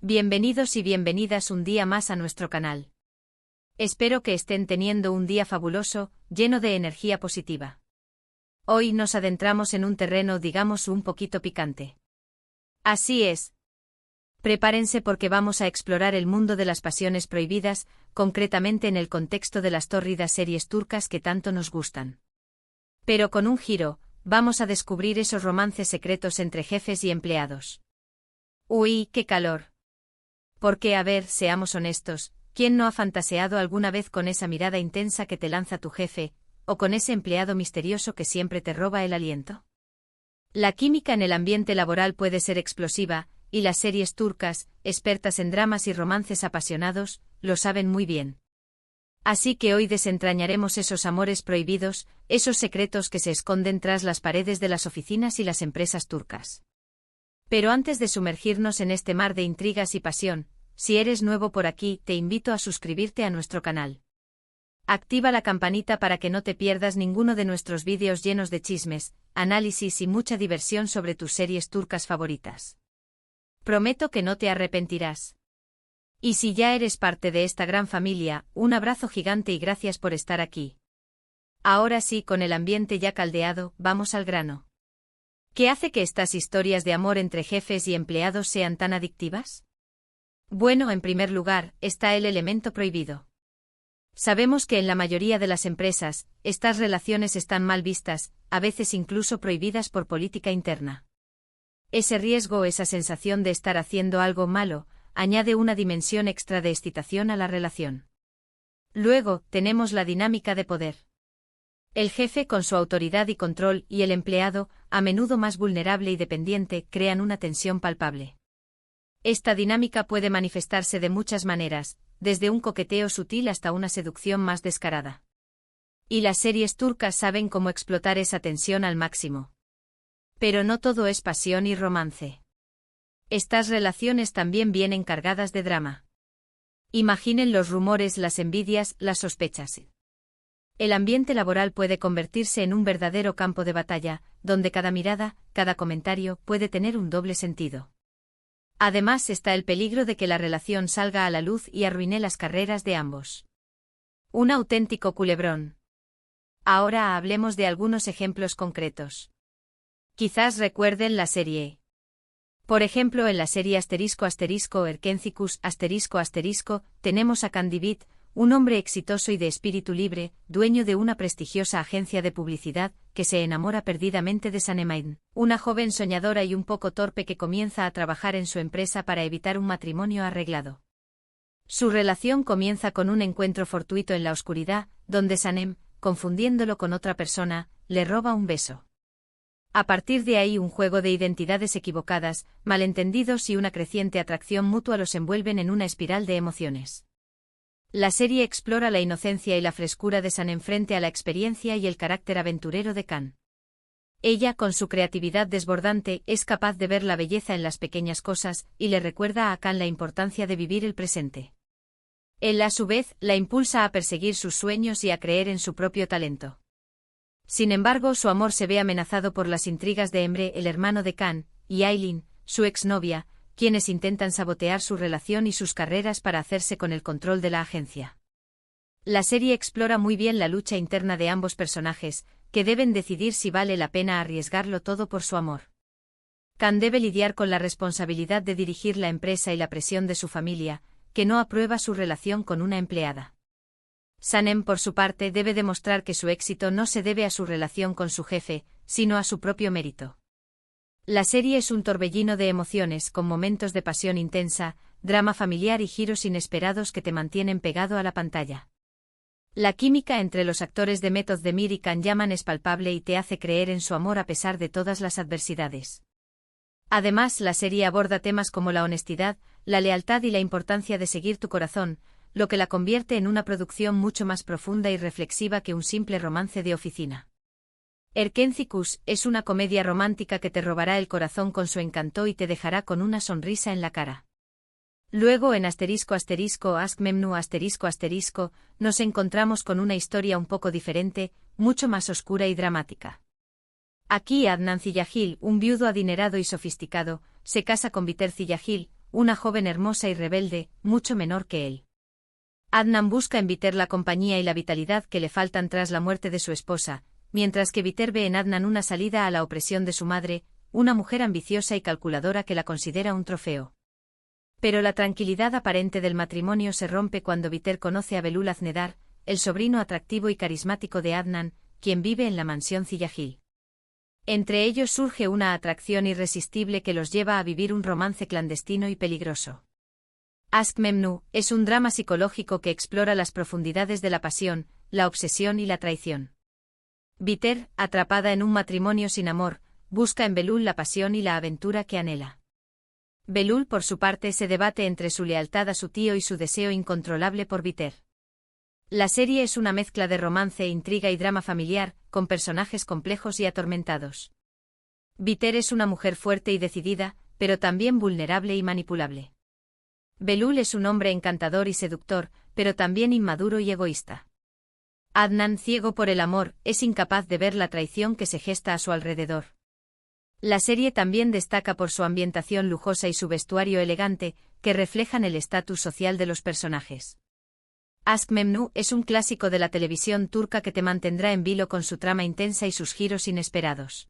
Bienvenidos y bienvenidas un día más a nuestro canal. Espero que estén teniendo un día fabuloso, lleno de energía positiva. Hoy nos adentramos en un terreno, digamos, un poquito picante. Así es. Prepárense porque vamos a explorar el mundo de las pasiones prohibidas, concretamente en el contexto de las tórridas series turcas que tanto nos gustan. Pero con un giro, vamos a descubrir esos romances secretos entre jefes y empleados. ¡Uy, qué calor! Porque, a ver, seamos honestos, ¿quién no ha fantaseado alguna vez con esa mirada intensa que te lanza tu jefe, o con ese empleado misterioso que siempre te roba el aliento? La química en el ambiente laboral puede ser explosiva, y las series turcas, expertas en dramas y romances apasionados, lo saben muy bien. Así que hoy desentrañaremos esos amores prohibidos, esos secretos que se esconden tras las paredes de las oficinas y las empresas turcas. Pero antes de sumergirnos en este mar de intrigas y pasión, si eres nuevo por aquí, te invito a suscribirte a nuestro canal. Activa la campanita para que no te pierdas ninguno de nuestros vídeos llenos de chismes, análisis y mucha diversión sobre tus series turcas favoritas. Prometo que no te arrepentirás. Y si ya eres parte de esta gran familia, un abrazo gigante y gracias por estar aquí. Ahora sí, con el ambiente ya caldeado, vamos al grano. ¿Qué hace que estas historias de amor entre jefes y empleados sean tan adictivas? Bueno, en primer lugar, está el elemento prohibido. Sabemos que en la mayoría de las empresas, estas relaciones están mal vistas, a veces incluso prohibidas por política interna. Ese riesgo, esa sensación de estar haciendo algo malo, añade una dimensión extra de excitación a la relación. Luego, tenemos la dinámica de poder. El jefe con su autoridad y control y el empleado, a menudo más vulnerable y dependiente, crean una tensión palpable. Esta dinámica puede manifestarse de muchas maneras, desde un coqueteo sutil hasta una seducción más descarada. Y las series turcas saben cómo explotar esa tensión al máximo. Pero no todo es pasión y romance. Estas relaciones también vienen cargadas de drama. Imaginen los rumores, las envidias, las sospechas. El ambiente laboral puede convertirse en un verdadero campo de batalla, donde cada mirada, cada comentario, puede tener un doble sentido. Además está el peligro de que la relación salga a la luz y arruine las carreras de ambos. Un auténtico culebrón. Ahora hablemos de algunos ejemplos concretos. Quizás recuerden la serie. Por ejemplo, en la serie **Erkencicus***, tenemos a Candibit, un hombre exitoso y de espíritu libre, dueño de una prestigiosa agencia de publicidad, que se enamora perdidamente de Sanem, una joven soñadora y un poco torpe que comienza a trabajar en su empresa para evitar un matrimonio arreglado. Su relación comienza con un encuentro fortuito en la oscuridad, donde Sanem, confundiéndolo con otra persona, le roba un beso. A partir de ahí, un juego de identidades equivocadas, malentendidos y una creciente atracción mutua los envuelven en una espiral de emociones. La serie explora la inocencia y la frescura de Sanem frente a la experiencia y el carácter aventurero de Can. Ella, con su creatividad desbordante, es capaz de ver la belleza en las pequeñas cosas, y le recuerda a Can la importancia de vivir el presente. Él, a su vez, la impulsa a perseguir sus sueños y a creer en su propio talento. Sin embargo, su amor se ve amenazado por las intrigas de Emre, el hermano de Can, y Aylin, su exnovia, quienes intentan sabotear su relación y sus carreras para hacerse con el control de la agencia. La serie explora muy bien la lucha interna de ambos personajes, que deben decidir si vale la pena arriesgarlo todo por su amor. Can debe lidiar con la responsabilidad de dirigir la empresa y la presión de su familia, que no aprueba su relación con una empleada. Sanem, por su parte, debe demostrar que su éxito no se debe a su relación con su jefe, sino a su propio mérito. La serie es un torbellino de emociones, con momentos de pasión intensa, drama familiar y giros inesperados que te mantienen pegado a la pantalla. La química entre los actores de Method Demir y Can Yaman es palpable y te hace creer en su amor a pesar de todas las adversidades. Además, la serie aborda temas como la honestidad, la lealtad y la importancia de seguir tu corazón, lo que la convierte en una producción mucho más profunda y reflexiva que un simple romance de oficina. Erkencicus es una comedia romántica que te robará el corazón con su encanto y te dejará con una sonrisa en la cara. Luego en **Ask Memnu***, nos encontramos con una historia un poco diferente, mucho más oscura y dramática. Aquí Adnan Ziyagil, un viudo adinerado y sofisticado, se casa con Biter Ziyagil, una joven hermosa y rebelde, mucho menor que él. Adnan busca en Biter la compañía y la vitalidad que le faltan tras la muerte de su esposa, mientras que Biter ve en Adnan una salida a la opresión de su madre, una mujer ambiciosa y calculadora que la considera un trofeo. Pero la tranquilidad aparente del matrimonio se rompe cuando Biter conoce a Belul Aznedar, el sobrino atractivo y carismático de Adnan, quien vive en la mansión Ziyagil. Entre ellos surge una atracción irresistible que los lleva a vivir un romance clandestino y peligroso. Aşk Memnu es un drama psicológico que explora las profundidades de la pasión, la obsesión y la traición. Biter, atrapada en un matrimonio sin amor, busca en Belul la pasión y la aventura que anhela. Belul, por su parte, se debate entre su lealtad a su tío y su deseo incontrolable por Biter. La serie es una mezcla de romance, intriga y drama familiar, con personajes complejos y atormentados. Biter es una mujer fuerte y decidida, pero también vulnerable y manipulable. Belul es un hombre encantador y seductor, pero también inmaduro y egoísta. Adnan, ciego por el amor, es incapaz de ver la traición que se gesta a su alrededor. La serie también destaca por su ambientación lujosa y su vestuario elegante, que reflejan el estatus social de los personajes. Aşk Memnu es un clásico de la televisión turca que te mantendrá en vilo con su trama intensa y sus giros inesperados.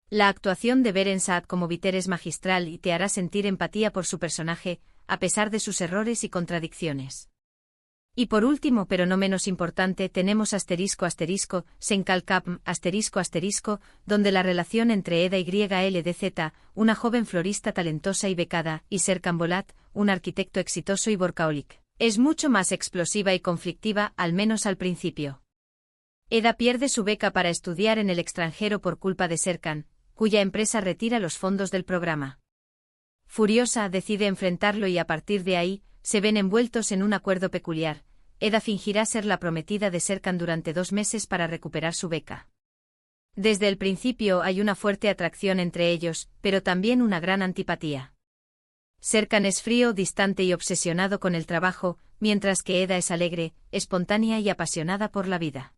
La actuación de Beren Saat como Biter es magistral y te hará sentir empatía por su personaje, a pesar de sus errores y contradicciones. Y por último, pero no menos importante, tenemos Senkalkapm, donde la relación entre Eda y LDZ, una joven florista talentosa y becada, y Serkan Bolat, un arquitecto exitoso y workaholic, es mucho más explosiva y conflictiva, al menos al principio. Eda pierde su beca para estudiar en el extranjero por culpa de Serkan, cuya empresa retira los fondos del programa. Furiosa, decide enfrentarlo y a partir de ahí, se ven envueltos en un acuerdo peculiar. Eda fingirá ser la prometida de Serkan durante 2 meses para recuperar su beca. Desde el principio hay una fuerte atracción entre ellos, pero también una gran antipatía. Serkan es frío, distante y obsesionado con el trabajo, mientras que Eda es alegre, espontánea y apasionada por la vida.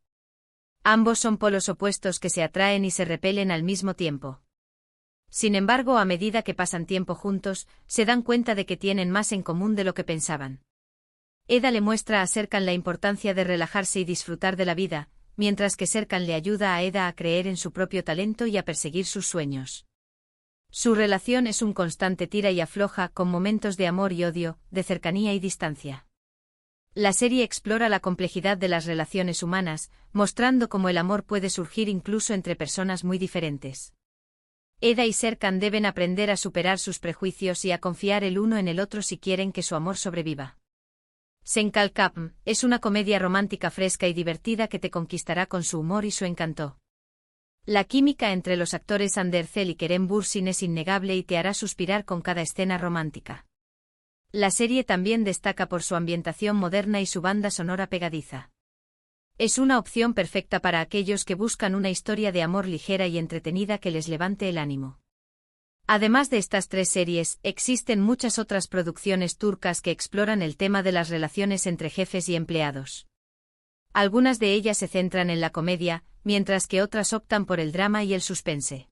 Ambos son polos opuestos que se atraen y se repelen al mismo tiempo. Sin embargo, a medida que pasan tiempo juntos, se dan cuenta de que tienen más en común de lo que pensaban. Eda le muestra a Serkan la importancia de relajarse y disfrutar de la vida, mientras que Serkan le ayuda a Eda a creer en su propio talento y a perseguir sus sueños. Su relación es un constante tira y afloja, con momentos de amor y odio, de cercanía y distancia. La serie explora la complejidad de las relaciones humanas, mostrando cómo el amor puede surgir incluso entre personas muy diferentes. Eda y Serkan deben aprender a superar sus prejuicios y a confiar el uno en el otro si quieren que su amor sobreviva. Senkalkapm es una comedia romántica fresca y divertida que te conquistará con su humor y su encanto. La química entre los actores Ander Zel y Kerem Bürsin es innegable y te hará suspirar con cada escena romántica. La serie también destaca por su ambientación moderna y su banda sonora pegadiza. Es una opción perfecta para aquellos que buscan una historia de amor ligera y entretenida que les levante el ánimo. Además de estas 3 series, existen muchas otras producciones turcas que exploran el tema de las relaciones entre jefes y empleados. Algunas de ellas se centran en la comedia, mientras que otras optan por el drama y el suspense.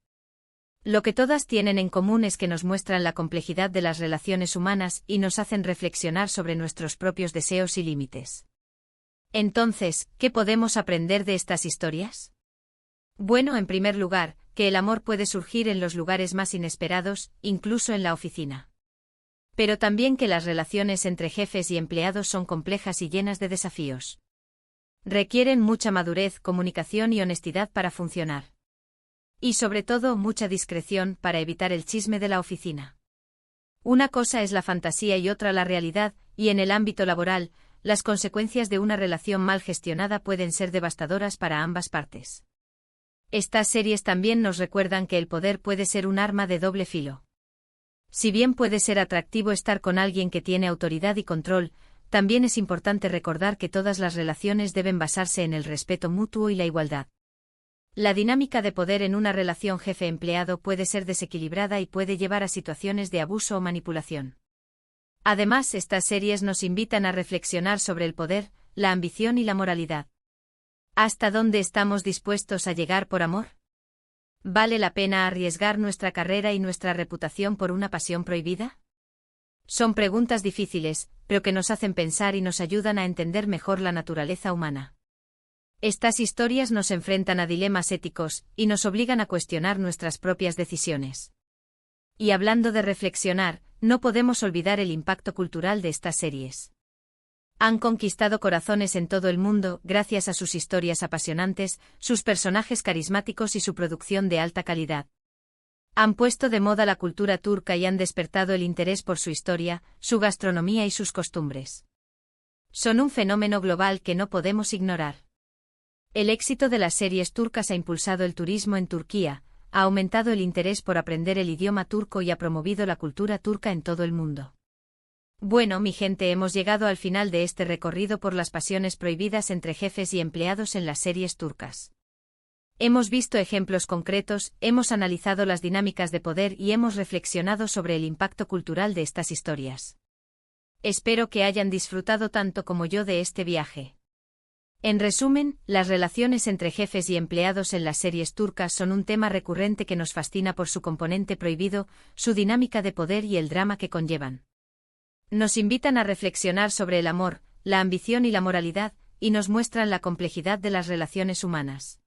Lo que todas tienen en común es que nos muestran la complejidad de las relaciones humanas y nos hacen reflexionar sobre nuestros propios deseos y límites. Entonces, ¿qué podemos aprender de estas historias? Bueno, en primer lugar, que el amor puede surgir en los lugares más inesperados, incluso en la oficina. Pero también que las relaciones entre jefes y empleados son complejas y llenas de desafíos. Requieren mucha madurez, comunicación y honestidad para funcionar. Y sobre todo, mucha discreción para evitar el chisme de la oficina. Una cosa es la fantasía y otra la realidad, y en el ámbito laboral, las consecuencias de una relación mal gestionada pueden ser devastadoras para ambas partes. Estas series también nos recuerdan que el poder puede ser un arma de doble filo. Si bien puede ser atractivo estar con alguien que tiene autoridad y control, también es importante recordar que todas las relaciones deben basarse en el respeto mutuo y la igualdad. La dinámica de poder en una relación jefe-empleado puede ser desequilibrada y puede llevar a situaciones de abuso o manipulación. Además, estas series nos invitan a reflexionar sobre el poder, la ambición y la moralidad. ¿Hasta dónde estamos dispuestos a llegar por amor? ¿Vale la pena arriesgar nuestra carrera y nuestra reputación por una pasión prohibida? Son preguntas difíciles, pero que nos hacen pensar y nos ayudan a entender mejor la naturaleza humana. Estas historias nos enfrentan a dilemas éticos y nos obligan a cuestionar nuestras propias decisiones. Y hablando de reflexionar, no podemos olvidar el impacto cultural de estas series. Han conquistado corazones en todo el mundo gracias a sus historias apasionantes, sus personajes carismáticos y su producción de alta calidad. Han puesto de moda la cultura turca y han despertado el interés por su historia, su gastronomía y sus costumbres. Son un fenómeno global que no podemos ignorar. El éxito de las series turcas ha impulsado el turismo en Turquía, ha aumentado el interés por aprender el idioma turco y ha promovido la cultura turca en todo el mundo. Bueno, mi gente, hemos llegado al final de este recorrido por las pasiones prohibidas entre jefes y empleados en las series turcas. Hemos visto ejemplos concretos, hemos analizado las dinámicas de poder y hemos reflexionado sobre el impacto cultural de estas historias. Espero que hayan disfrutado tanto como yo de este viaje. En resumen, las relaciones entre jefes y empleados en las series turcas son un tema recurrente que nos fascina por su componente prohibido, su dinámica de poder y el drama que conllevan. Nos invitan a reflexionar sobre el amor, la ambición y la moralidad, y nos muestran la complejidad de las relaciones humanas.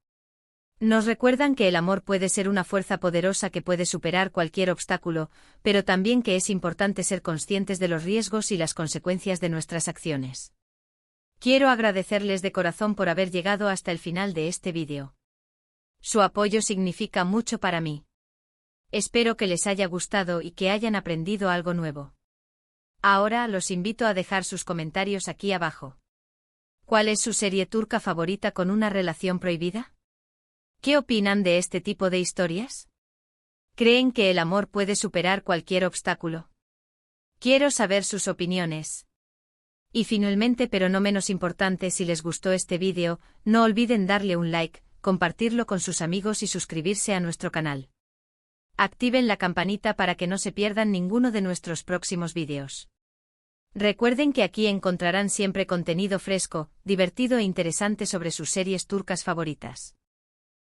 Nos recuerdan que el amor puede ser una fuerza poderosa que puede superar cualquier obstáculo, pero también que es importante ser conscientes de los riesgos y las consecuencias de nuestras acciones. Quiero agradecerles de corazón por haber llegado hasta el final de este vídeo. Su apoyo significa mucho para mí. Espero que les haya gustado y que hayan aprendido algo nuevo. Ahora los invito a dejar sus comentarios aquí abajo. ¿Cuál es su serie turca favorita con una relación prohibida? ¿Qué opinan de este tipo de historias? ¿Creen que el amor puede superar cualquier obstáculo? Quiero saber sus opiniones. Y finalmente, pero no menos importante, si les gustó este vídeo, no olviden darle un like, compartirlo con sus amigos y suscribirse a nuestro canal. Activen la campanita para que no se pierdan ninguno de nuestros próximos vídeos. Recuerden que aquí encontrarán siempre contenido fresco, divertido e interesante sobre sus series turcas favoritas.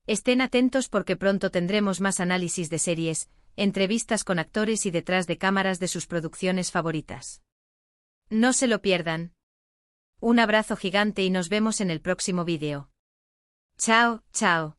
Estén atentos porque pronto tendremos más análisis de series, entrevistas con actores y detrás de cámaras de sus producciones favoritas. No se lo pierdan. Un abrazo gigante y nos vemos en el próximo vídeo. Chao, chao.